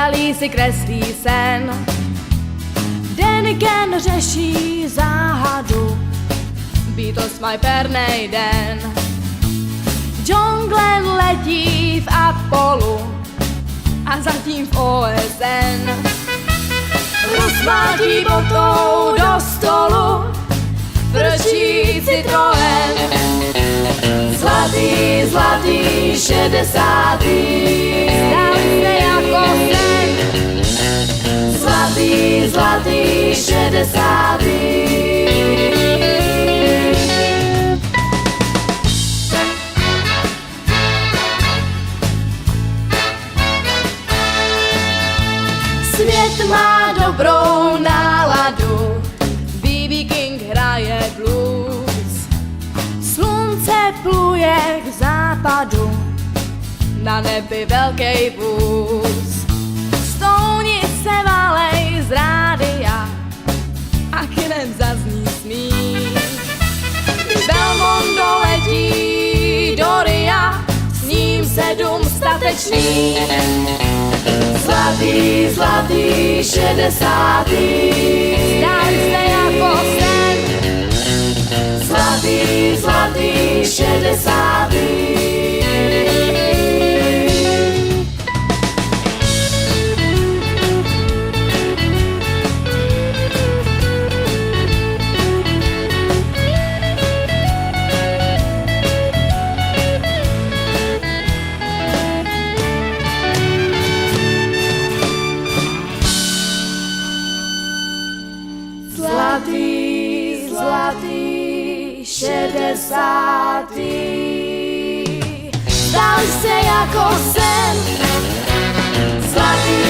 Starý si kreslí sen, Deniken řeší záhadu, Beatles mají pernej den. John Glenn letí v Apollu a zatím v OSN. Rozmátí botou do stolu, vrčí Citroen. Zlatý, zlatý, 60. Stáli se jako sen. Zlatý, zlatý, 60. Svět má dobrou náladu, B.B. King hraje blues. Slunce pluje k západu, na nebi velký vůz. Stouni se válej z rádia a kinem zazní smích. Belmondo letí do Ria, s ním 7 statečných. Zlatý, zlatý, 60. Stáli se jako sen. Zlatý, zlatý, 60. Zlatý, zlatý, 60. Zdali se jako sen. Zlatý,